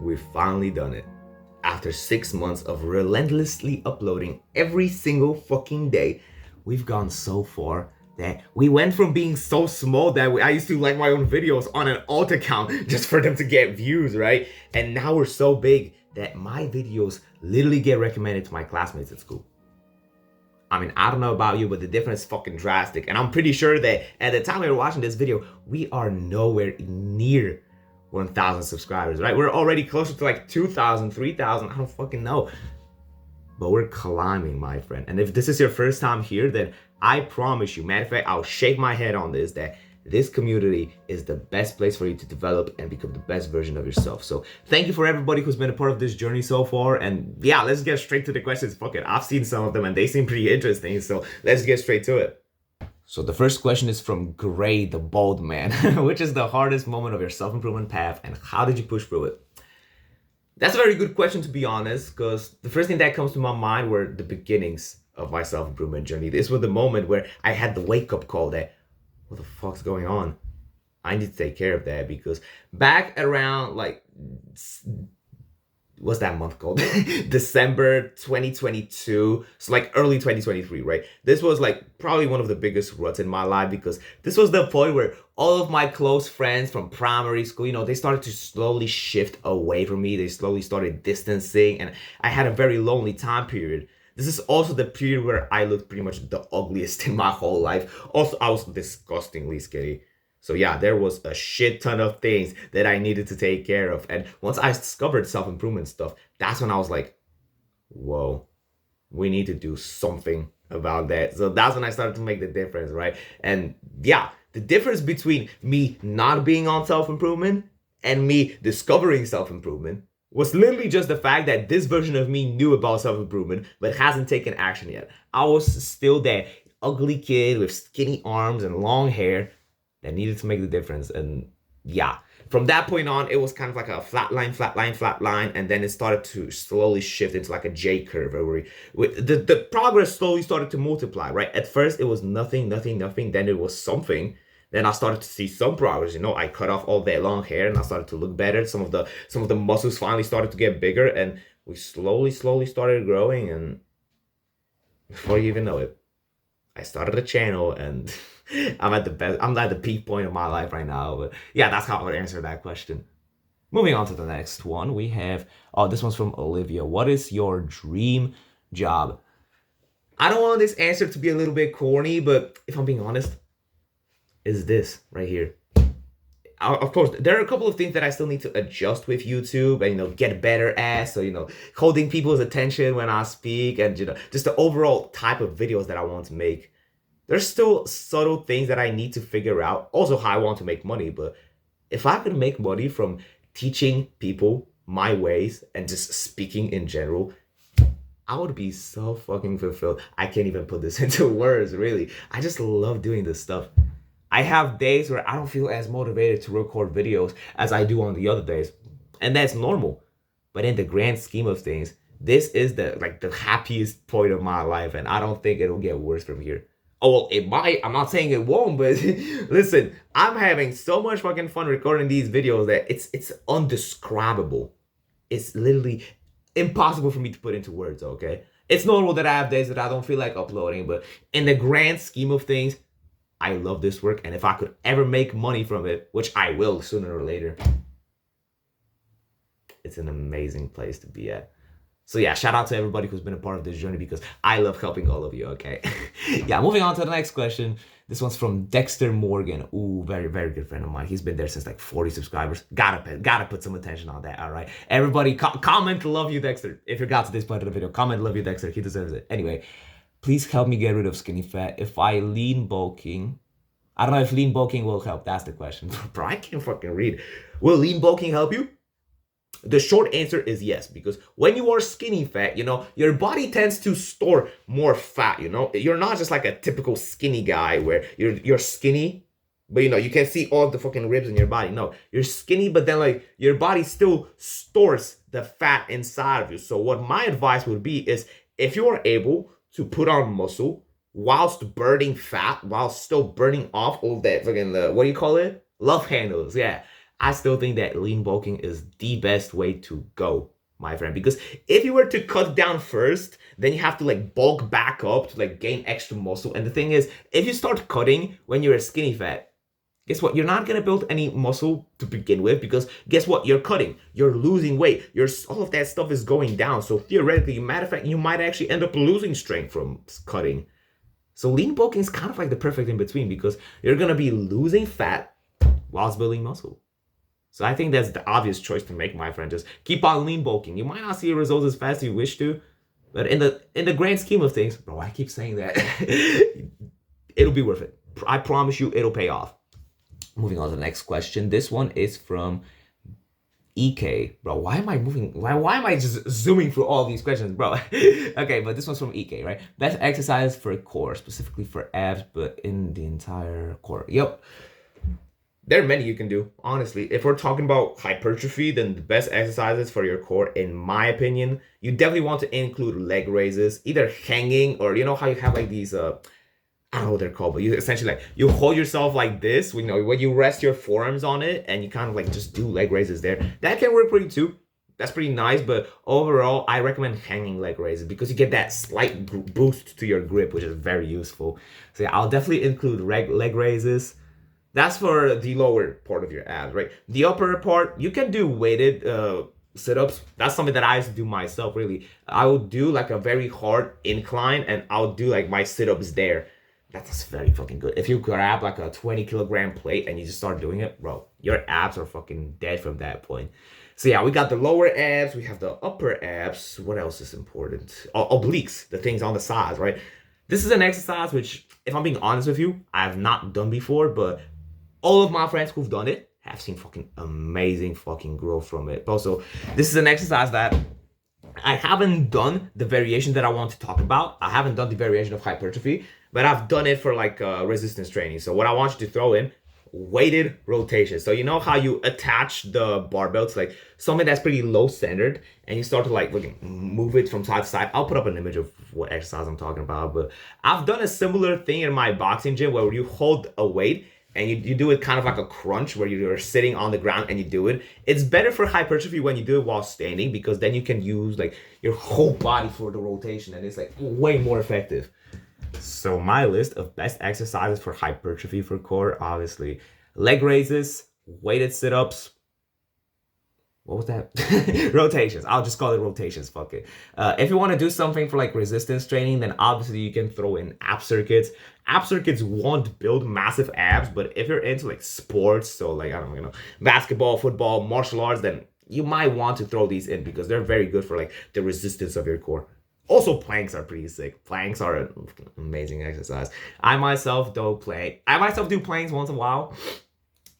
we've finally done it. After 6 months of relentlessly uploading every single fucking day, we've gone so far that we went from being so small that I used to like my own videos on an alt account just for them to get views, right? And now we're so big that my videos literally get recommended to my classmates at school. I mean, I don't know about you, but the difference is fucking drastic. And I'm pretty sure that at the time we were watching this video, we are nowhere near 1,000 subscribers, right? We're already closer to like 2,000, 3,000, I don't fucking know. But we're climbing, my friend. And if this is your first time here, then I promise you, matter of fact, I'll shake my head on this, that this community is the best place for you to develop and become the best version of yourself. So thank you for everybody who's been a part of this journey so far. And yeah, let's get straight to the questions. Fuck it, I've seen some of them and they seem pretty interesting. So let's get straight to it. So the first question is from Gray, the bald man. Which is the hardest moment of your self-improvement path and how did you push through it? That's a very good question, to be honest, because the first thing that comes to my mind were the beginnings of my self-improvement journey. This was the moment where I had the wake-up call that, what the fuck's going on? I need to take care of that, because back around like, what's that month called? December 2022, so like early 2023, right? This was like probably one of the biggest ruts in my life, because this was the point where all of my close friends from primary school, you know, they started to slowly shift away from me. They slowly started distancing, and I had a very lonely time period. This is also the period where I looked pretty much the ugliest in my whole life. Also, I was disgustingly skinny. So yeah, there was a shit ton of things that I needed to take care of. And once I discovered self-improvement stuff, that's when I was like, whoa, we need to do something about that. So that's when I started to make the difference, right? And yeah, the difference between me not being on self-improvement and me discovering self-improvement was literally just the fact that this version of me knew about self-improvement, but hasn't taken action yet. I was still that ugly kid with skinny arms and long hair that needed to make the difference. And yeah, from that point on, it was kind of like a flat line, and then it started to slowly shift into like a J curve, where the progress slowly started to multiply, right? At first, it was nothing, then it was something. Then I started to see some progress. You know, I cut off all that long hair and I started to look better. Some of the muscles finally started to get bigger, and we slowly started growing. And before you even know it, I started a channel, and I'm at the peak point of my life right now. But yeah, that's how I would answer that question. Moving on to the next one, we have, oh, this one's from Olivia. What is your dream job? I don't want this answer to be a little bit corny, but if I'm being honest, is this right here. Of course, there are a couple of things that I still need to adjust with YouTube and, you know, get better at. So, you know, holding people's attention when I speak, and, you know, just the overall type of videos that I want to make. There's still subtle things that I need to figure out. Also, how I want to make money. But if I could make money from teaching people my ways and just speaking in general, I would be so fucking fulfilled. I can't even put this into words, really. I just love doing this stuff. I have days where I don't feel as motivated to record videos as I do on the other days. And that's normal. But in the grand scheme of things, this is the happiest point of my life, and I don't think it'll get worse from here. Oh, well, it might. I'm not saying it won't, but listen, I'm having so much fucking fun recording these videos that it's undescribable. It's literally impossible for me to put into words, okay? It's normal that I have days that I don't feel like uploading, but in the grand scheme of things, I love this work, and if I could ever make money from it, which I will sooner or later, it's an amazing place to be at. So yeah, shout out to everybody who's been a part of this journey, because I love helping all of you, okay? Yeah, moving on to the next question. This one's from Dexter Morgan. Ooh, very, very good friend of mine. He's been there since like 40 subscribers. Gotta put some attention on that, all right? Everybody comment love you, Dexter. If you got to this point of the video, comment love you, Dexter. He deserves it. Anyway, please help me get rid of skinny fat. If I lean bulking, I don't know if lean bulking will help. That's the question. Bro, I can't fucking read. Will lean bulking help you? The short answer is yes, because when you are skinny fat, you know, your body tends to store more fat, you know? You're not just like a typical skinny guy where you're skinny, but, you know, you can see all the fucking ribs in your body. No, you're skinny, but then, like, your body still stores the fat inside of you. So what my advice would be is, if you are able to put on muscle whilst burning fat, while still burning off all that fucking, what do you call it? Love handles, yeah. I still think that lean bulking is the best way to go, my friend. Because if you were to cut down first, then you have to like bulk back up to like gain extra muscle. And the thing is, if you start cutting when you're a skinny fat, guess what? You're not gonna build any muscle to begin with because guess what? You're cutting, you're losing weight, all of that stuff is going down. So theoretically, matter of fact, you might actually end up losing strength from cutting. So lean bulking is kind of like the perfect in between because you're gonna be losing fat whilst building muscle. So I think that's the obvious choice to make, my friend. Just keep on lean bulking. You might not see results as fast as you wish to, but in the grand scheme of things, bro, I keep saying that it'll be worth it. I promise you, it'll pay off. Moving on to the next question. This one is from EK. Bro, why am I moving? Why am I just zooming through all these questions, bro? Okay, but this one's from EK, right? Best exercise for core, specifically for abs, but in the entire core. Yep. There are many you can do, honestly. If we're talking about hypertrophy, then the best exercises for your core, in my opinion, you definitely want to include leg raises, either hanging or you know how you have like these I don't know what they're called, but you essentially like you hold yourself like this, you know, when you rest your forearms on it and you kind of like just do leg raises there. That can work pretty too. That's pretty nice, but overall, I recommend hanging leg raises because you get that slight boost to your grip, which is very useful. So yeah, I'll definitely include leg raises. That's for the lower part of your abs, right? The upper part, you can do weighted sit-ups. That's something that I used to do myself, really. I will do like a very hard incline and I'll do like my sit-ups there. That's very fucking good. If you grab like a 20-kilogram plate and you just start doing it, bro, your abs are fucking dead from that point. So yeah, we got the lower abs, we have the upper abs. What else is important? Obliques, the things on the sides, right? This is an exercise which, if I'm being honest with you, I have not done before, but all of my friends who've done it have seen fucking amazing fucking growth from it. Also, this is an exercise that I haven't done the variation that I want to talk about. I haven't done the variation of hypertrophy, but I've done it for like resistance training. So what I want you to throw in, weighted rotation. So you know how you attach the barbell to like something that's pretty low centered and you start to like move it from side to side. I'll put up an image of what exercise I'm talking about, but I've done a similar thing in my boxing gym where you hold a weight and you do it kind of like a crunch where you're sitting on the ground and you do it. It's better for hypertrophy when you do it while standing because then you can use like your whole body for the rotation and it's like way more effective. So my list of best exercises for hypertrophy for core, obviously, leg raises, weighted sit-ups. What was that? Rotations. I'll just call it rotations. Fuck it. If you want to do something for like resistance training, then obviously you can throw in ab circuits. Ab circuits won't build massive abs, but if you're into like sports, so like, I don't know, you know, basketball, football, martial arts, then you might want to throw these in because they're very good for like the resistance of your core. Also, planks are pretty sick. Planks are an amazing exercise. I myself do planks once in a while.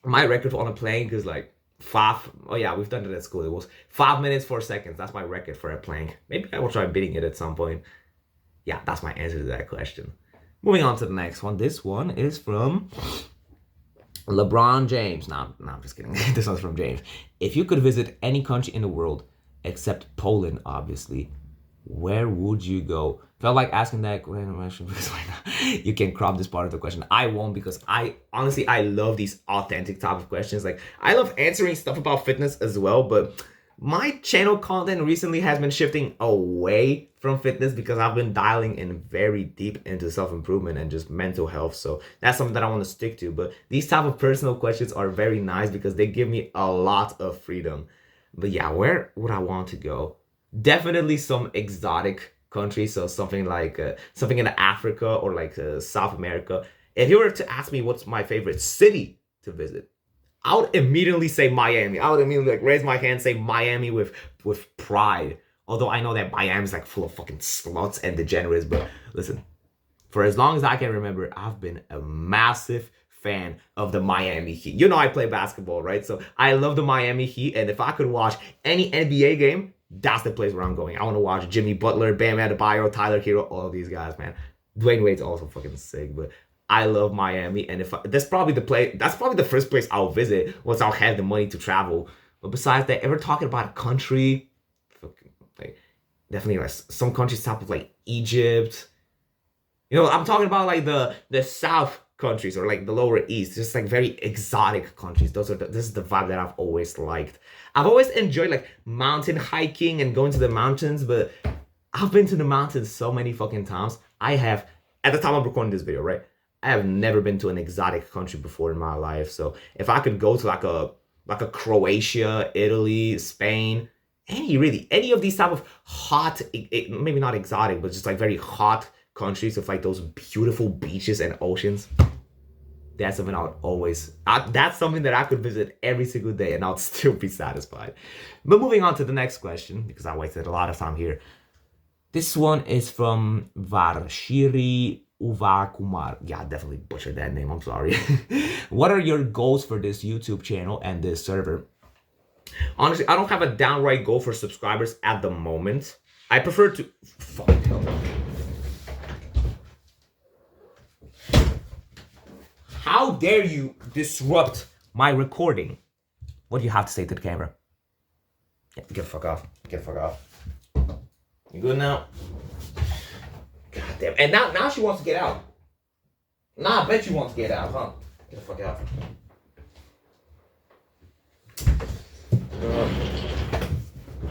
My record on a plank is like oh yeah, we've done it at school. It was 5 minutes 4 seconds. That's my record for a plank. Maybe I will try beating it at some point. Yeah, that's my answer to that question. Moving on to the next one. This one is from LeBron James. No, I'm just kidding. This one's from James. If you could visit any country in the world except Poland, obviously, where would you go? Felt like asking that question because why not? You can crop this part of the question. I won't because I love these authentic type of questions. Like I love answering stuff about fitness as well, but my channel content recently has been shifting away from fitness because I've been dialing in very deep into self-improvement and just mental health. So that's something that I want to stick to. But these type of personal questions are very nice because they give me a lot of freedom. But yeah, where would I want to go? Definitely some exotic countries, so something like something in Africa or like South America. If you were to ask me what's my favorite city to visit, I would immediately say Miami. I would immediately like raise my hand, say Miami with pride. Although I know that Miami's like full of fucking sluts and degenerates, but listen, for as long as I can remember, I've been a massive fan of the Miami Heat. You know I play basketball, right? So I love the Miami Heat, and if I could watch any NBA game, that's the place where I'm going. I want to watch Jimmy Butler, Bam Adebayo, Tyler Hero, all of these guys, man. Dwayne Wade's also fucking sick, but I love Miami, and that's probably the first place I'll visit once I'll have the money to travel. But besides that, ever talking about a country, like definitely like some countries type of like Egypt. You know, I'm talking about like the South countries or like the Lower East, just like very exotic countries. This is the vibe that I've always liked. I've always enjoyed like mountain hiking and going to the mountains, but I've been to the mountains so many fucking times. I have, at the time I'm recording this video, right? I have never been to an exotic country before in my life. So if I could go to like a Croatia, Italy, Spain, any of these type of hot, maybe not exotic, but just like very hot countries with like those beautiful beaches and oceans, that's something I would always, that's something that I could visit every single day and I'll still be satisfied. But moving on to the next question, because I wasted a lot of time here. This one is from Varshiri Uvakumar. Yeah, I definitely butchered that name. I'm sorry. What are your goals for this YouTube channel and this server? Honestly, I don't have a downright goal for subscribers at the moment. I prefer to... Fuck hell. How dare you disrupt my recording? What do you have to say to the camera? Yeah, get the fuck off. Get the fuck off. You good now? God damn. And now she wants to get out. Nah, I bet you want to get out, huh? Get the fuck out.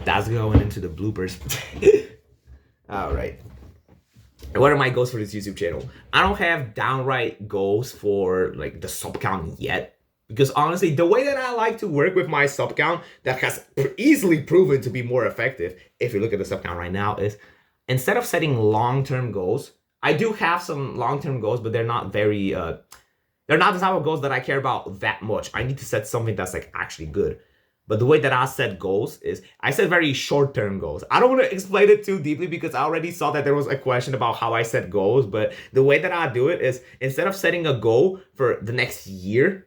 That's going into the bloopers. Alright. What are my goals for this YouTube channel? I don't have downright goals for like the sub count yet. Because honestly, the way that I like to work with my sub count that has easily proven to be more effective, if you look at the sub count right now, is instead of setting long-term goals, I do have some long-term goals, but they're not very, they're not the type of goals that I care about that much. I need to set something that's like actually good. But the way that I set goals is I set very short-term goals. I don't want to explain it too deeply because I already saw that there was a question about how I set goals. But the way that I do it is instead of setting a goal for the next year,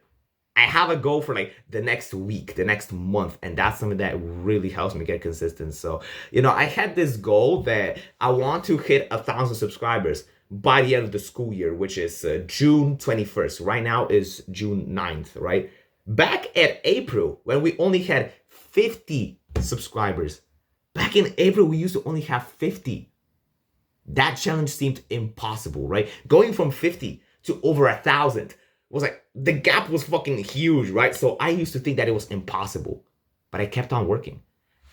I have a goal for like the next week, the next month. And that's something that really helps me get consistent. So, you know, I had this goal that I want to hit 1,000 subscribers by the end of the school year, which is June 21st. Right now is June 9th, right? Back at April, when we only had 50 subscribers, back in April, we used to only have 50. That challenge seemed impossible, right? Going from 50 to over 1,000 was like, the gap was fucking huge, right? So I used to think that it was impossible, but I kept on working.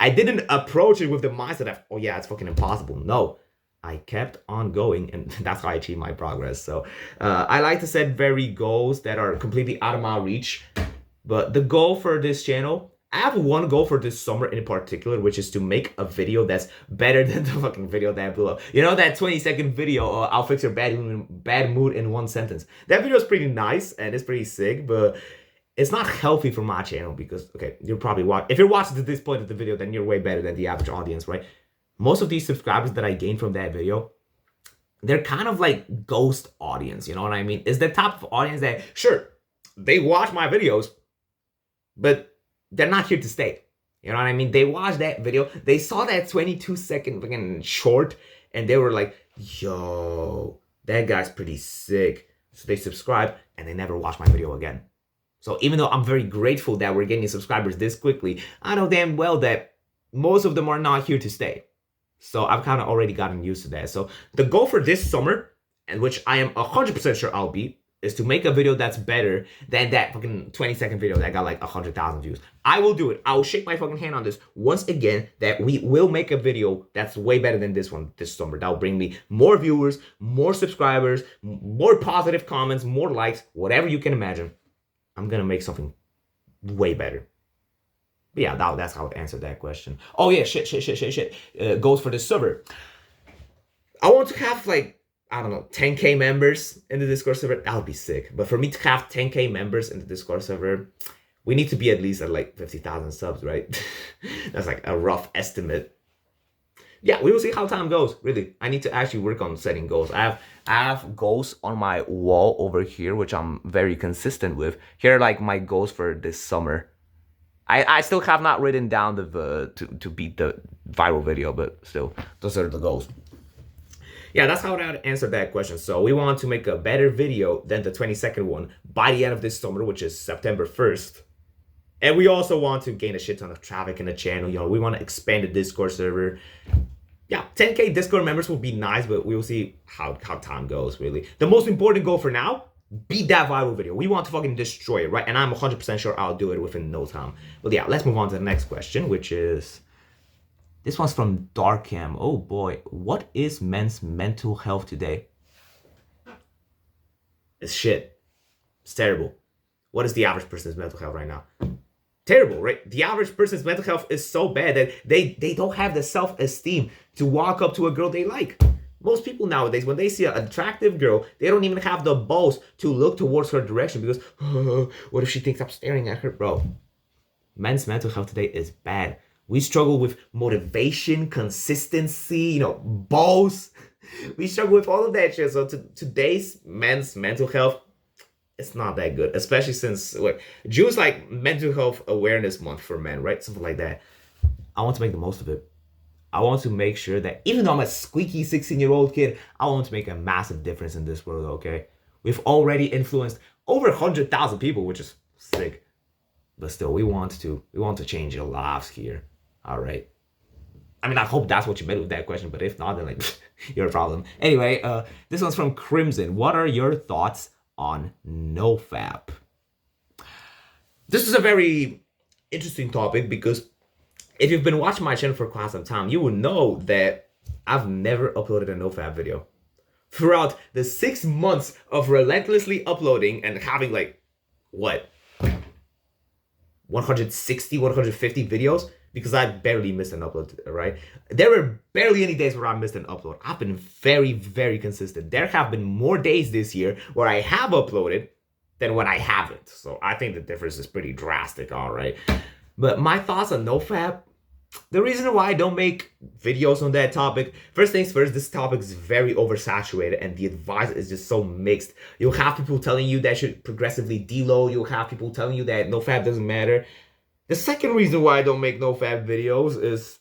I didn't approach it with the mindset of, oh yeah, it's fucking impossible. No, I kept on going, and that's how I achieved my progress. So I like to set very goals that are completely out of my reach. But the goal for this channel, I have one goal for this summer in particular, which is to make a video that's better than the fucking video that blew up. You know that 20-second video, I'll fix your bad mood in 1 sentence. That video is pretty nice and it's pretty sick, but it's not healthy for my channel because, okay, you're probably if you're watching to this point of the video, then you're way better than the average audience, right? Most of these subscribers that I gained from that video, they're kind of like ghost audience, you know what I mean? It's the type of audience that, sure, they watch my videos, but they're not here to stay. You know what I mean? They watched that video, they saw that 22-second fucking short, and they were like, yo, that guy's pretty sick. So they subscribe, and they never watch my video again. So even though I'm very grateful that we're getting subscribers this quickly, I know damn well that most of them are not here to stay. So I've kind of already gotten used to that. So the goal for this summer, and which I am 100% sure I'll be, is to make a video that's better than that fucking 20-second video that got like 100,000 views. I will do it. I will shake my fucking hand on this once again that we will make a video that's way better than this one this summer. That will bring me more viewers, more subscribers, more positive comments, more likes, whatever you can imagine. I'm gonna make something way better. But yeah, that's how I would answer that question. Oh yeah, shit. Goals for this server. I want to have like, I don't know, 10K members in the Discord server. That would be sick. But for me to have 10K members in the Discord server, we need to be at least at like 50,000 subs, right? That's like a rough estimate. Yeah, we will see how time goes, really. I need to actually work on setting goals. I have goals on my wall over here, which I'm very consistent with. Here are like my goals for this summer. I still have not written down the to beat the viral video, but still, those are the goals. Yeah, that's how I would answer that question. So we want to make a better video than the 20-second one by the end of this summer, which is September 1st. And we also want to gain a shit ton of traffic in the channel. You know, we want to expand the Discord server. Yeah, 10K Discord members will be nice, but we will see how time goes, really. The most important goal for now beat that viral video. We want to fucking destroy it, right? And I'm 100% sure I'll do it within no time. But yeah, let's move on to the next question, which is, this one's from Darkham. Oh boy, what is men's mental health today? It's shit. It's terrible. What is the average person's mental health right now? Terrible, right? The average person's mental health is so bad that they don't have the self-esteem to walk up to a girl they like. Most people nowadays, when they see an attractive girl, they don't even have the balls to look towards her direction because, what if she thinks I'm staring at her? Bro, men's mental health today is bad. We struggle with motivation, consistency, balls. We struggle with all of that shit. So today's men's mental health, it's not that good, especially since June's like mental health awareness month for men, right? Something like that. I want to make the most of it. I want to make sure that even though I'm a squeaky 16-year-old kid, I want to make a massive difference in this world, okay? We've already influenced over 100,000 people, which is sick. But still, we want to change your lives here, all right? I mean, I hope that's what you meant with that question, but if not, then like, you're a problem. Anyway, this one's from Crimson. What are your thoughts on NoFap? This is a very interesting topic because if you've been watching my channel for quite some time, you will know that I've never uploaded a NoFap video. Throughout the 6 months of relentlessly uploading and having 160, 150 videos, because I barely missed an upload, right? There were barely any days where I missed an upload. I've been very, very consistent. There have been more days this year where I have uploaded than when I haven't. So I think the difference is pretty drastic, all right? But my thoughts on NoFap, the reason why I don't make videos on that topic, first things first, this topic is very oversaturated and the advice is just so mixed. You'll have people telling you that you should progressively deload. You'll have people telling you that NoFap doesn't matter. The second reason why I don't make NoFap videos is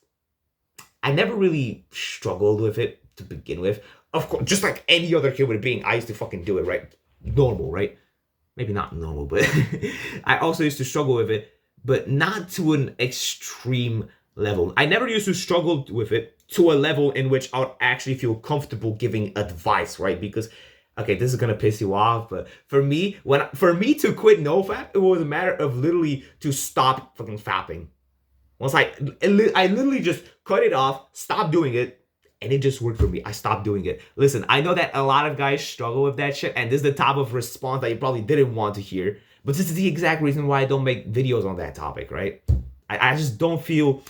I never really struggled with it to begin with. Of course, just like any other kid would being, I used to fucking do it, right? Normal, right? Maybe not normal, but I also used to struggle with it, but not to an extreme level. I never used to struggle with it to a level in which I would actually feel comfortable giving advice, right? Because, okay, this is gonna piss you off, but for me to quit NoFap, it was a matter of literally to stop fucking fapping. Once I literally just cut it off, stopped doing it, and it just worked for me. I stopped doing it. Listen, I know that a lot of guys struggle with that shit, and this is the type of response that you probably didn't want to hear, but this is the exact reason why I don't make videos on that topic, right? I just don't feel,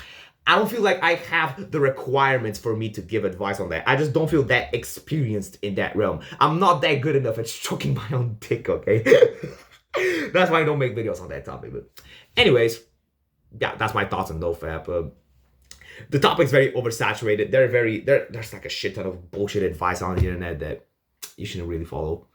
I don't feel like I have the requirements for me to give advice on that. I just don't feel that experienced in that realm. I'm not that good enough at stroking my own dick, okay? That's why I don't make videos on that topic. But anyways, yeah, that's my thoughts on NoFap. The topic's very oversaturated. There's like a shit ton of bullshit advice on the internet that you shouldn't really follow.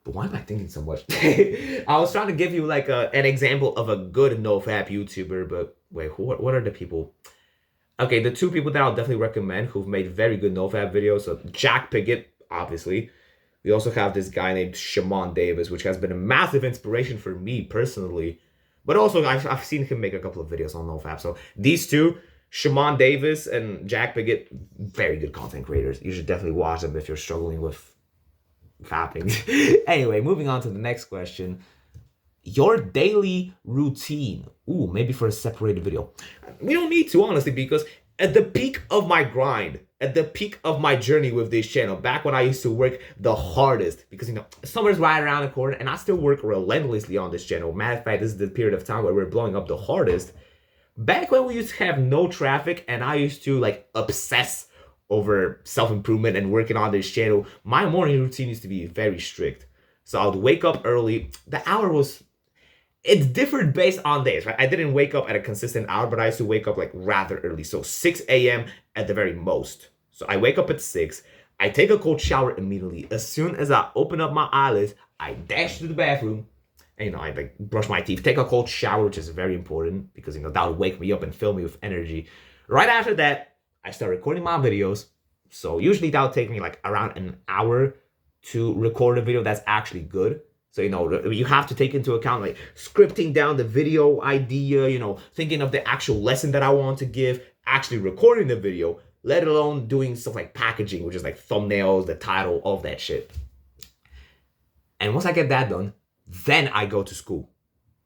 But why am I thinking so much? I was trying to give you like an example of a good NoFap YouTuber, but wait, what are the people? Okay, the two people that I'll definitely recommend who've made very good NoFap videos. So Jack Pickett, obviously. We also have this guy named Shimon Davis, which has been a massive inspiration for me personally. But also, I've seen him make a couple of videos on NoFap. So these two, Shimon Davis and Jack Pickett, very good content creators. You should definitely watch them if you're struggling with fapping. Anyway, moving on to the next question. Your daily routine. Ooh, maybe for a separated video. We don't need to, honestly, because at the peak of my grind, at the peak of my journey with this channel, back when I used to work the hardest, because, summer's right around the corner, and I still work relentlessly on this channel. Matter of fact, this is the period of time where we're blowing up the hardest. Back when we used to have no traffic, and I used to, obsess over self-improvement and working on this channel, my morning routine used to be very strict. So I would wake up early. The hour was... It's different based on days, right? I didn't wake up at a consistent hour, but I used to wake up rather early. So 6 a.m. at the very most. So I wake up at 6. I take a cold shower immediately. As soon as I open up my eyelids, I dash to the bathroom. And, I brush my teeth, take a cold shower, which is very important because, that would wake me up and fill me with energy. Right after that, I start recording my videos. So usually that would take me around an hour to record a video that's actually good. So, you have to take into account scripting down the video idea, thinking of the actual lesson that I want to give, actually recording the video, let alone doing stuff like packaging, which is thumbnails, the title, all of that shit. And once I get that done, then I go to school.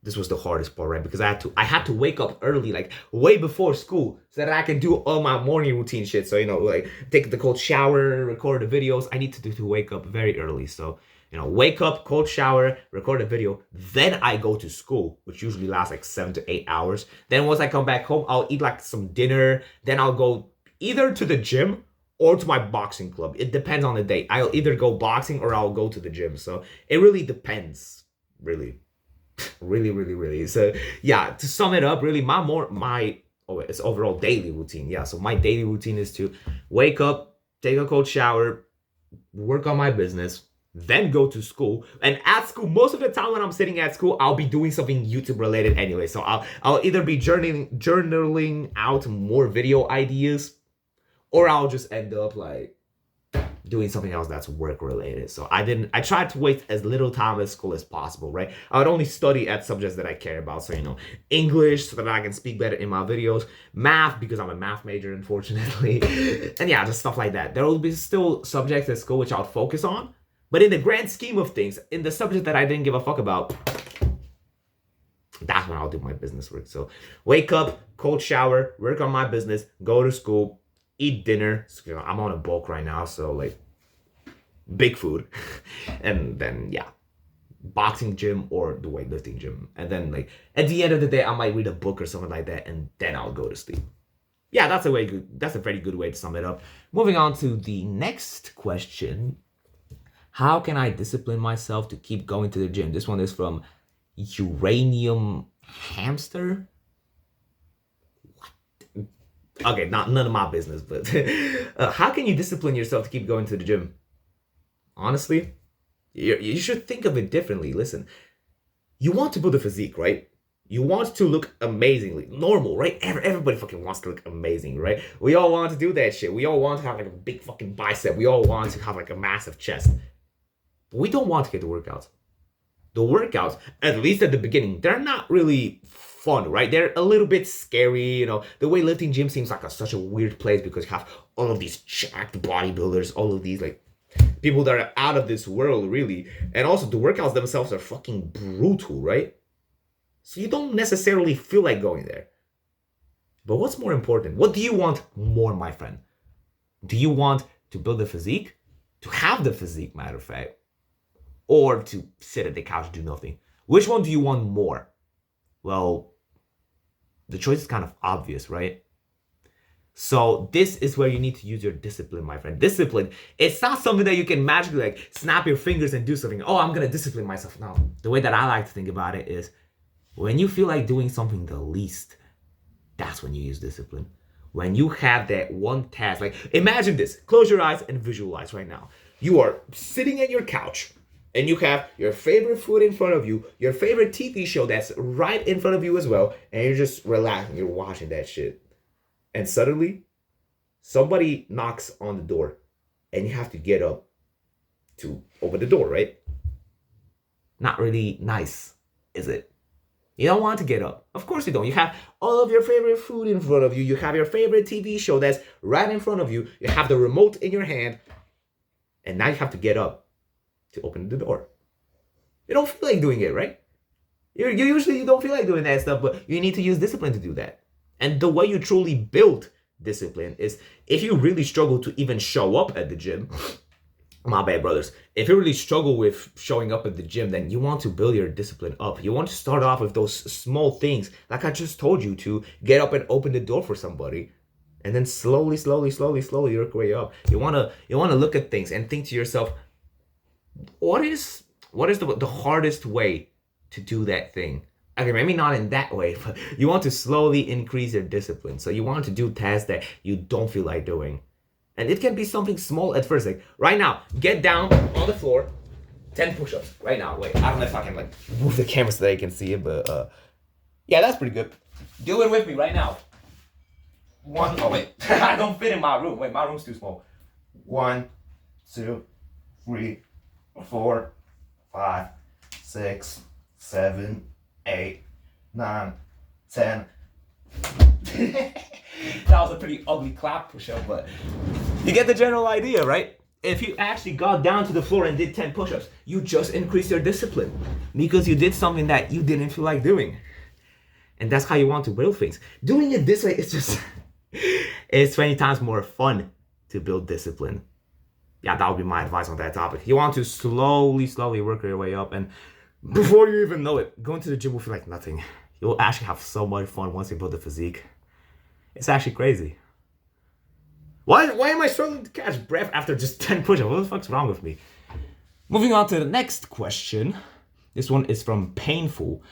This was the hardest part, right? Because I had to wake up early, like way before school, so that I can do all my morning routine shit. So, like take the cold shower, record the videos. I need to wake up very early. So, wake up, cold shower, record a video. Then I go to school, which usually lasts like 7 to 8 hours. Then once I come back home, I'll eat like some dinner. Then I'll go either to the gym or to my boxing club. It depends on the day. I'll either go boxing or I'll go to the gym. So it really depends, really. Really. So yeah, to sum it up, really it's overall daily routine. Yeah, so my daily routine is to wake up, take a cold shower, work on my business, then go to school. And at school, most of the time when I'm sitting at school, I'll be doing something YouTube related anyway. So I'll either be journaling out more video ideas, or I'll just end up like doing something else that's work related. So I tried to waste as little time at school as possible, right? I would only study at subjects that I care about. So, English so that I can speak better in my videos, math because I'm a math major, unfortunately. And yeah, just stuff like that. There will be still subjects at school which I'll focus on. But in the grand scheme of things, in the subject that I didn't give a fuck about, that's when I'll do my business work. So wake up, cold shower, work on my business, go to school, eat dinner. So, I'm on a bulk right now, so like big food. And then yeah, boxing gym or the weightlifting gym. And then like at the end of the day, I might read a book or something like that, and then I'll go to sleep. Yeah, that's a very good way to sum it up. Moving on to the next question. How can I discipline myself to keep going to the gym? This one is from Uranium Hamster. Okay, none of my business, but how can you discipline yourself to keep going to the gym? Honestly, you should think of it differently. Listen, you want to build a physique, right? You want to look amazingly normal, right? Everybody fucking wants to look amazing, right? We all want to do that shit. We all want to have like a big fucking bicep. We all want to have like a massive chest. But we don't want to get the workouts. The workouts, at least at the beginning, they're not really fun, right? They're a little bit scary, The weightlifting gym seems like such a weird place because you have all of these jacked bodybuilders, all of these like people that are out of this world, really. And also the workouts themselves are fucking brutal, right? So you don't necessarily feel like going there. But what's more important? What do you want more, my friend? Do you want to build a physique? To have the physique, matter of fact? Or to sit at the couch and do nothing? Which one do you want more? Well, the choice is kind of obvious, right? So this is where you need to use your discipline, my friend. Discipline, it's not something that you can magically like snap your fingers and do something. Oh, I'm going to discipline myself. No, the way that I like to think about it is when you feel like doing something the least, that's when you use discipline. When you have that one task, like imagine this, close your eyes and visualize right now. You are sitting at your couch and you have your favorite food in front of you, your favorite TV show that's right in front of you as well, and you're just relaxing, you're watching that shit. And suddenly, somebody knocks on the door and you have to get up to open the door, right? Not really nice, is it? You don't want to get up. Of course you don't. You have all of your favorite food in front of you. You have your favorite TV show that's right in front of you. You have the remote in your hand. And now you have to get up to open the door. You don't feel like doing it, right? You don't feel like doing that stuff, but you need to use discipline to do that. And the way you truly build discipline is if you really struggle to even show up at the gym, my bad, brothers. If you really struggle with showing up at the gym, then you want to build your discipline up. You want to start off with those small things, like I just told you, to get up and open the door for somebody. And then slowly work your way up. You wanna look at things and think to yourself, what is the hardest way to do that thing? Okay, maybe not in that way, but you want to slowly increase your discipline. So you want to do tasks that you don't feel like doing. And it can be something small at first. Like right now, get down on the floor, 10 push-ups. Right now, wait, I don't know if I can like move the camera so that you can see it, but yeah, that's pretty good. Do it with me right now. Oh wait, I don't fit in my room. Wait, my room's too small. 1, 2, 3, 4, 5, 6, 7, 8, 9, 10. That was a pretty ugly clap push-up, but you get the general idea, right? if you actually got down to the floor and did 10 push-ups, you just increased your discipline because you did something that you didn't feel like doing. And that's how you want to build things. Doing it this way, it's just, it's 20 times more fun to build discipline. Yeah, that would be my advice on that topic. You want to slowly work your way up, and before you even know it, going to the gym will feel like nothing. You'll actually have so much fun once you build the physique. It's actually crazy. Why am I struggling to catch breath after just 10 push-ups? What the fuck's wrong with me? Moving on to the next question. This one is from Painful.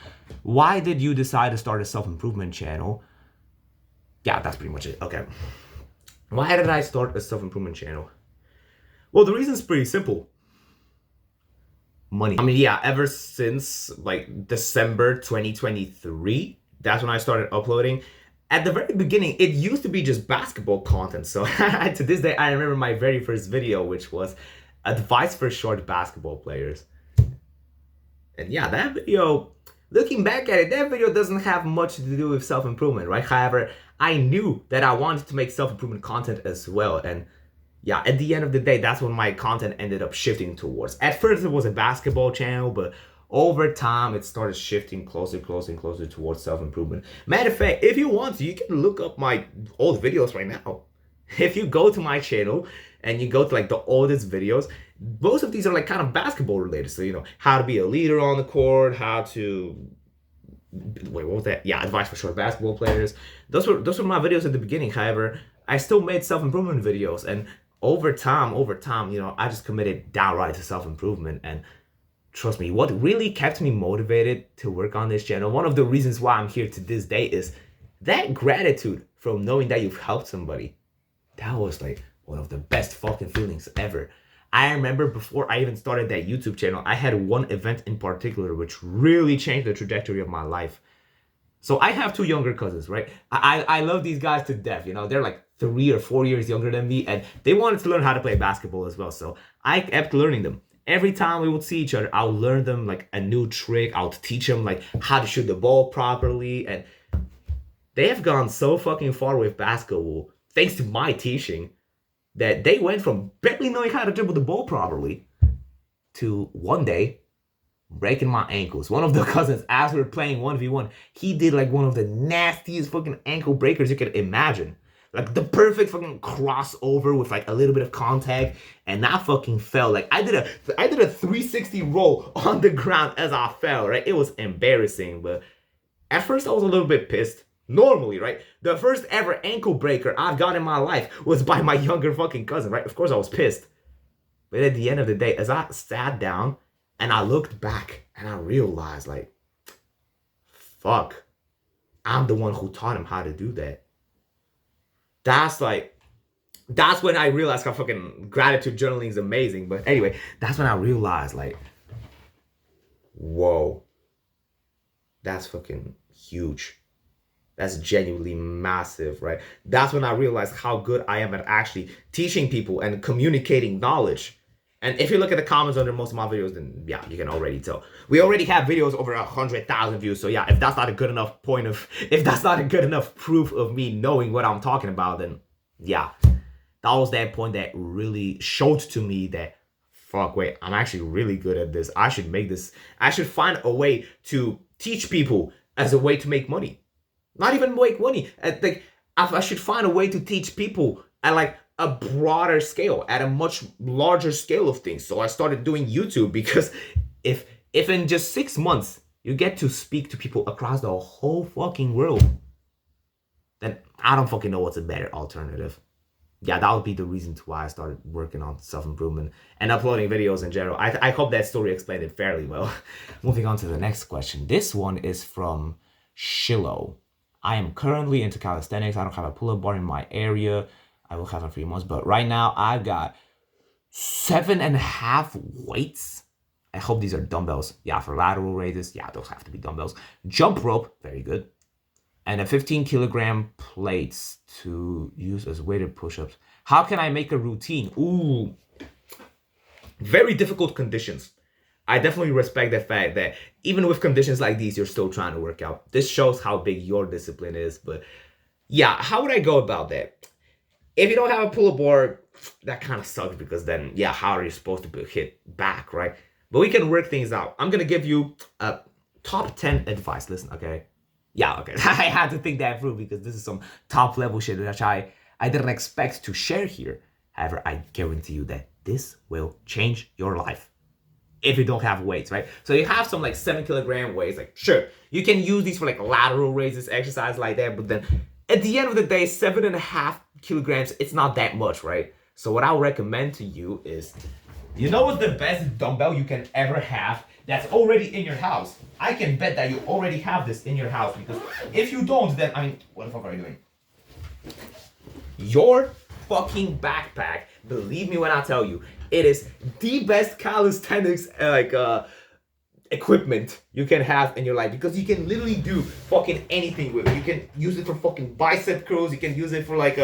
Why did you decide to start a self-improvement channel? Yeah, that's pretty much it. Okay. Why did I start a self-improvement channel? Well, the reason's pretty simple. Money. I mean, yeah, ever since like December 2023, that's when I started uploading. At the very beginning, it used to be just basketball content. So to this day, I remember my very first video, which was advice for short basketball players. And yeah, that video, looking back at it, that video doesn't have much to do with self-improvement, right? However, I knew that I wanted to make self-improvement content as well. And yeah, at the end of the day, that's when my content ended up shifting towards. At first, it was a basketball channel, but over time, it started shifting closer towards self-improvement. Matter of fact, if you want to, you can look up my old videos right now. If you go to my channel and you go to like the oldest videos, most of these are like kind of basketball related. So, you know, how to be a leader on the court, how to, wait, what was that? Yeah, advice for short basketball players. Those were my videos at the beginning. However, I still made self-improvement videos, and over time, you know, I just committed downright to self-improvement. And trust me, what really kept me motivated to work on this channel, one of the reasons why I'm here to this day, is that gratitude from knowing that you've helped somebody. That was like one of the best fucking feelings ever. I remember before I even started that YouTube channel, I had one event in particular which really changed the trajectory of my life. So I have two younger cousins, right? I love these guys to death, you know, they're like 3 or 4 years younger than me, and they wanted to learn how to play basketball as well. So I kept learning them. Every time we would see each other, I'll learn them like a new trick. I'll teach them like how to shoot the ball properly. And they have gone so fucking far with basketball, thanks to my teaching, that they went from barely knowing how to dribble the ball properly to one day breaking my ankles. One of the cousins, as we were playing 1v1, he did like one of the nastiest fucking ankle breakers you could imagine. Like the perfect fucking crossover with like a little bit of contact, and that fucking fell. Like I did a 360 roll on the ground as I fell, right? It was embarrassing, but at first I was a little bit pissed. Normally, right? The first ever ankle breaker I've got in my life was by my younger fucking cousin, right? Of course I was pissed. But at the end of the day, as I sat down and I looked back and I realized like, fuck, I'm the one who taught him how to do that. That's when I realized how fucking gratitude journaling is amazing. But anyway, that's when I realized like, whoa, that's fucking huge. That's genuinely massive, right? That's when I realized how good I am at actually teaching people and communicating knowledge. And if you look at the comments under most of my videos, then yeah, you can already tell. We already have videos over 100,000 views. So yeah, if that's not a good enough proof of me knowing what I'm talking about, then yeah, that was that point that really showed to me that, fuck, wait, I'm actually really good at this. I should find a way to teach people as a way to make money. Not even make money. Like, I should find a way to teach people at like a broader scale, at a much larger scale of things. So I started doing YouTube, because if in just 6 months you get to speak to people across the whole fucking world, then I don't fucking know what's a better alternative. Yeah, that would be the reason why I started working on self-improvement and uploading videos in general. I hope that story explained it fairly well. Moving on to the next question. This one is from Shiloh. I am currently into calisthenics. I don't have a pull-up bar in my area. I will have in 3 months. But right now, I've got 7.5 weights. I hope these are dumbbells. Yeah, for lateral raises. Yeah, those have to be dumbbells. Jump rope. Very good. And a 15 kilogram plates to use as weighted push-ups. How can I make a routine? Ooh. Very difficult conditions. I definitely respect the fact that even with conditions like these, you're still trying to work out. This shows how big your discipline is. But yeah, how would I go about that? If you don't have a pull-up bar, that kind of sucks because then, yeah, how are you supposed to hit back, right? But we can work things out. I'm gonna give you a top 10 advice. Listen, okay? Yeah, okay. I had to think that through because this is some top level shit that I didn't expect to share here. However, I guarantee you that this will change your life if you don't have weights, right? So you have some like 7 kilogram weights, like sure, you can use these for like lateral raises, exercise like that, but then at the end of the day, 7.5 kilograms, it's not that much, right? So what I'll recommend to you is, you know what's the best dumbbell you can ever have that's already in your house? I can bet that you already have this in your house because if you don't, then, I mean, what the fuck are you doing? Your fucking backpack, believe me when I tell you, it is the best calisthenics equipment you can have in your life because you can literally do fucking anything with it. You can use it for fucking bicep curls, you can use it for like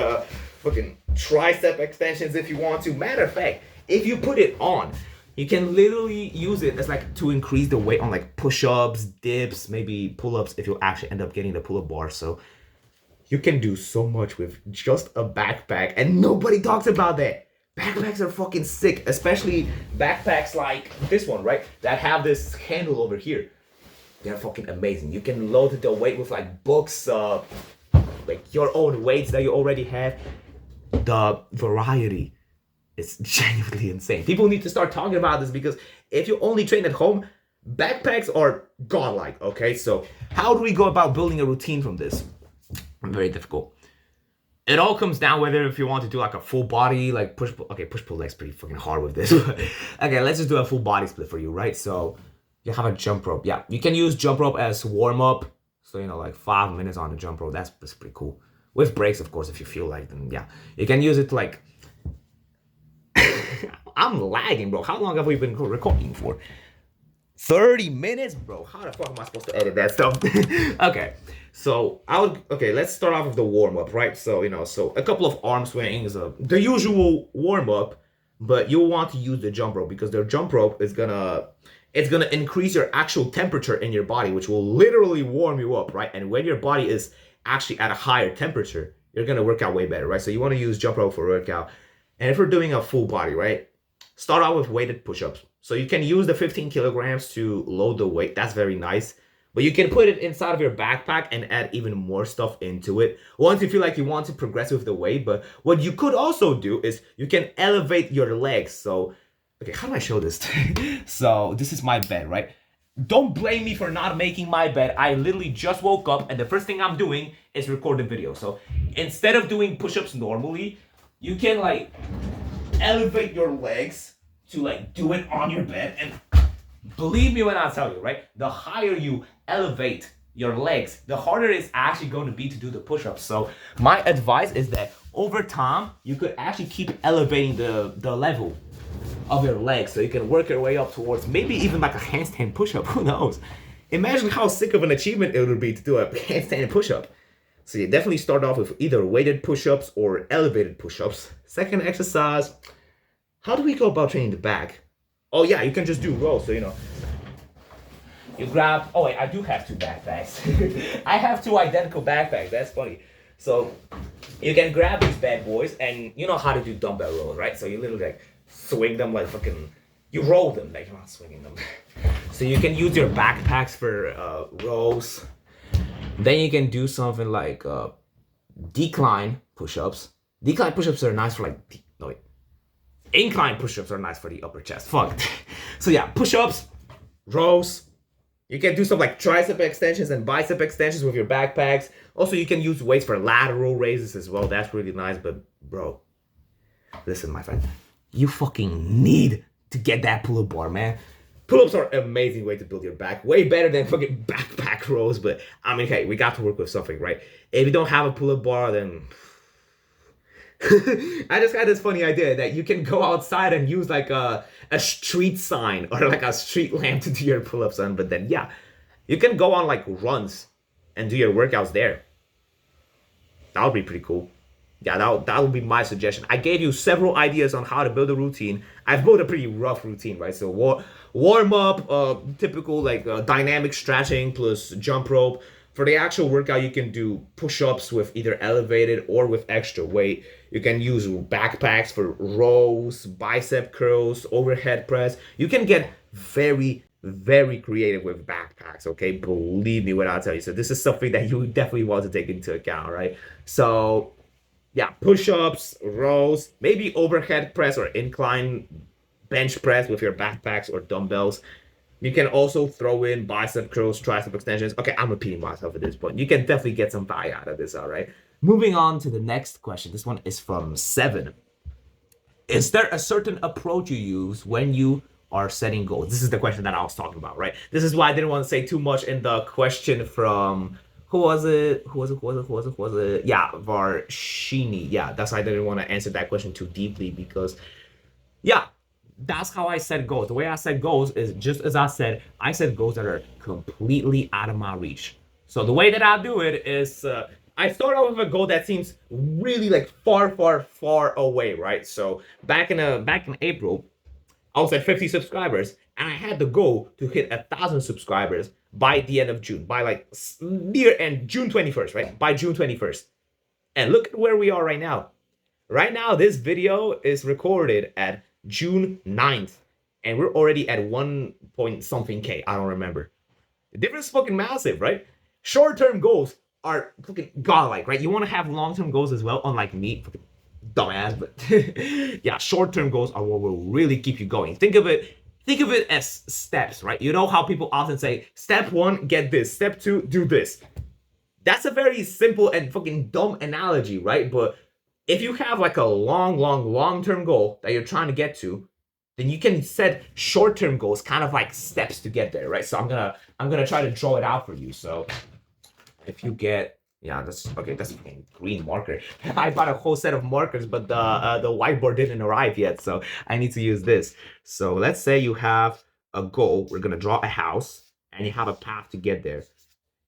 fucking tricep extensions if you want to. Matter of fact, if you put it on, you can literally use it as like to increase the weight on like push-ups, dips, maybe pull-ups if you actually end up getting the pull-up bar. So you can do so much with just a backpack and nobody talks about that. Backpacks are fucking sick, especially backpacks like this one, right? That have this handle over here. They're fucking amazing. You can load the weight with like books, like your own weights that you already have. The variety is genuinely insane. People need to start talking about this because if you only train at home, backpacks are godlike, okay? So how do we go about building a routine from this? Very difficult. It all comes down whether if you want to do like a full body, like push-pull. Okay, push-pull leg's pretty fucking hard with this. Okay, let's just do a full body split for you, right? So you have a jump rope. Yeah, you can use jump rope as warm-up. So, you know, like 5 minutes on the jump rope. That's pretty cool. With breaks, of course, if you feel like them. Yeah, you can use it to like... I'm lagging, bro. How long have we been recording for? 30 minutes, bro. How the fuck am I supposed to edit that stuff? Okay, so let's start off with the warm-up, right? So, you know, so a couple of arm swings, the usual warm-up, but you'll want to use the jump rope because the jump rope is gonna increase your actual temperature in your body, which will literally warm you up, right? And when your body is actually at a higher temperature, you're gonna work out way better, right? So you want to use jump rope for workout. And if we're doing a full body, right? Start out with weighted push-ups. So you can use the 15 kilograms to load the weight. That's very nice. But you can put it inside of your backpack and add even more stuff into it once you feel like you want to progress with the weight. But what you could also do is you can elevate your legs. So, okay, how do I show this? So this is my bed, right? Don't blame me for not making my bed. I literally just woke up and the first thing I'm doing is record the video. So instead of doing push-ups normally, you can like elevate your legs to like do it on your bed. And believe me when I tell you, right? The higher you elevate your legs, the harder it's actually going to be to do the push-ups. So my advice is that over time, you could actually keep elevating the level of your legs so you can work your way up towards maybe even like a handstand push-up. Who knows? Imagine how sick of an achievement it would be to do a handstand push-up. So you definitely start off with either weighted push-ups or elevated push-ups. Second exercise, how do we go about training the back? Oh yeah, you can just do rows. So, you know, you grab, oh wait, I do have 2 backpacks. I have 2 identical backpacks, that's funny. So you can grab these bad boys and you know how to do dumbbell rows, right? So you literally like swing them like fucking, you roll them, like you're not swinging them. So you can use your backpacks for rows. Then you can do something like decline push-ups. Decline push-ups are nice for like, no wait. Incline push-ups are nice for the upper chest. Fuck. So yeah, push-ups, rows. You can do some like tricep extensions and bicep extensions with your backpacks. Also, you can use weights for lateral raises as well. That's really nice. But bro, listen, my friend, you fucking need to get that pull-up bar, man. Pull-ups are an amazing way to build your back. Way better than fucking backpack rows. But I mean, hey, we got to work with something, right? If you don't have a pull-up bar, then... I just had this funny idea that you can go outside and use like a street sign or like a street lamp to do your pull-ups on. But then, yeah, you can go on like runs and do your workouts there. That would be pretty cool. Yeah, that would be my suggestion. I gave you several ideas on how to build a routine. I've built a pretty rough routine, right? So warm up, typical like dynamic stretching plus jump rope. For the actual workout, you can do push-ups with either elevated or with extra weight. You can use backpacks for rows, bicep curls, overhead press. You can get very, very creative with backpacks, okay? Believe me when I tell you. So this is something that you definitely want to take into account, right? So yeah, push-ups, rows, maybe overhead press or incline bench press with your backpacks or dumbbells. You can also throw in bicep curls, tricep extensions. Okay, I'm repeating myself at this point. You can definitely get some value out of this, all right? Moving on to the next question. This one is from Seven. Is there a certain approach you use when you are setting goals? This is the question that I was talking about, right? This is why I didn't want to say too much in the question from who was it? Yeah, Varshini. Yeah, that's why I didn't want to answer that question too deeply because, yeah, that's how I set goals. The way I set goals is just as I set goals that are completely out of my reach. So the way that I do it is I start out with a goal that seems really like far, far, far away, right? So back in April, I was at 50 subscribers, and I had the goal to hit 1,000 subscribers by the end of June, by like near end June 21st, right? By June 21st. And look at where we are right now. Right now, this video is recorded at June 9th, and we're already at 1 point something K. I don't remember. The difference is fucking massive, right? Short-term goals are fucking godlike, right? You want to have long-term goals as well, unlike me, fucking dumbass, but yeah, short-term goals are what will really keep you going. Think of it as steps, right? You know how people often say, step 1, get this, step 2, do this. That's a very simple and fucking dumb analogy, right? But if you have like a long-term goal that you're trying to get to, then you can set short-term goals, kind of like steps to get there, right? So I'm gonna try to draw it out for you. So if you get, yeah, that's okay. That's a green marker. I bought a whole set of markers, but the whiteboard didn't arrive yet, so I need to use this. So let's say you have a goal. We're gonna draw a house, and you have a path to get there.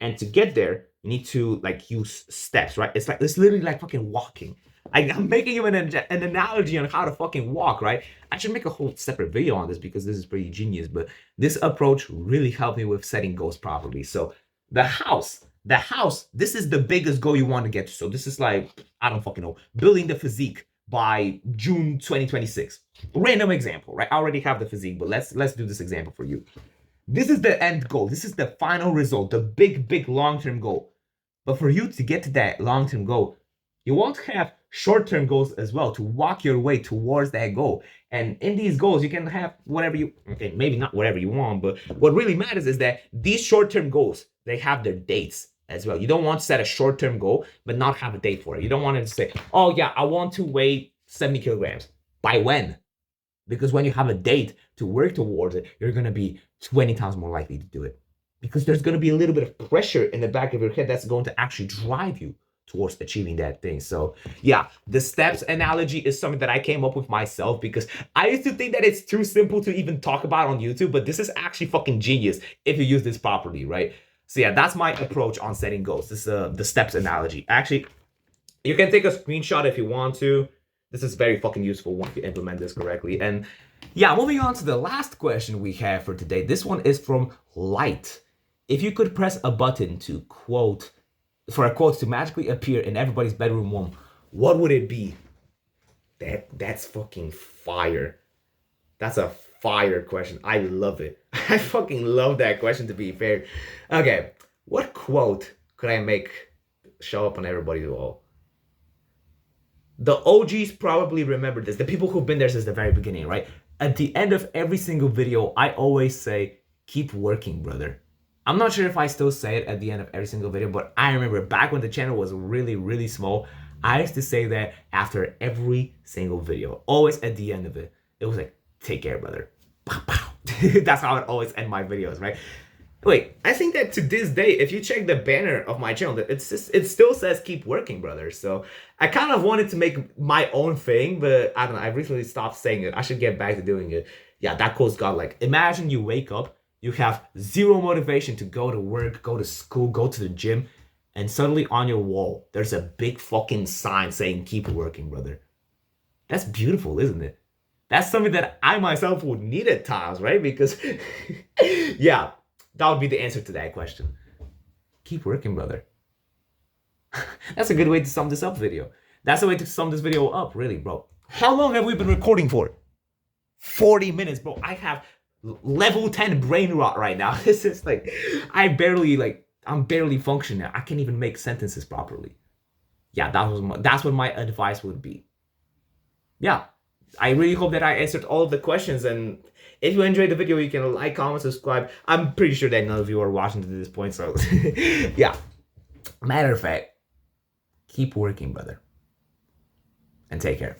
And to get there, you need to like use steps, right? It's literally like fucking walking. I'm making you an analogy on how to fucking walk, right? I should make a whole separate video on this because this is pretty genius, but this approach really helped me with setting goals properly. So the house, this is the biggest goal you want to get to. So this is like, I don't fucking know, building the physique by June 2026. Random example, right? I already have the physique, but let's do this example for you. This is the end goal. This is the final result, the big long-term goal. But for you to get to that long-term goal, you want to have short-term goals as well to walk your way towards that goal. And in these goals, you can have whatever you, okay, maybe not whatever you want, but what really matters is that these short-term goals, they have their dates as well. You don't want to set a short-term goal, but not have a date for it. You don't want to say, oh yeah, I want to weigh 70 kilograms. By when? Because when you have a date to work towards it, you're going to be 20 times more likely to do it. Because there's going to be a little bit of pressure in the back of your head that's going to actually drive you towards achieving that thing. So yeah, the steps analogy is something that I came up with myself because I used to think that it's too simple to even talk about on YouTube, but this is actually fucking genius if you use this properly, right? So yeah, that's my approach on setting goals. This is the steps analogy. Actually, you can take a screenshot if you want to. This is very fucking useful once you implement this correctly. And yeah, moving on to the last question we have for today. This one is from Light. If you could press a button to quote, for a quote to magically appear in everybody's bedroom wall, what would it be? That's fucking fire. That's a fire question. I love it. I fucking love that question, to be fair. Okay, what quote could I make show up on everybody's wall? The OGs probably remember this. The people who've been there since the very beginning, right? At the end of every single video, I always say, keep working, brother. I'm not sure if I still say it at the end of every single video, but I remember back when the channel was really small, I used to say that after every single video, always at the end of it. It was like, take care, brother. Pow, pow. That's how I always end my videos, right? Wait, I think that to this day, if you check the banner of my channel, it still says keep working, brother. So I kind of wanted to make my own thing, but I don't know. I recently stopped saying it. I should get back to doing it. Yeah, that quote's got like, imagine you wake up, you have zero motivation to go to work, go to school, go to the gym, and suddenly on your wall, there's a big fucking sign saying keep working, brother. That's beautiful, isn't it? That's something that I myself would need at times, right? Because, yeah, that would be the answer to that question. Keep working, brother. That's a good way to sum this up video. That's the way to sum this video up, really, bro. How long have we been recording for? 40 minutes, bro. I have level 10 brain rot right now. This is like, I'm barely functioning. I can't even make sentences properly. Yeah, that's what my advice would be. Yeah, I really hope that I answered all of the questions. And if you enjoyed the video, you can like, comment, subscribe. I'm pretty sure that none of you are watching to this point. So yeah, matter of fact, keep working, brother. And take care.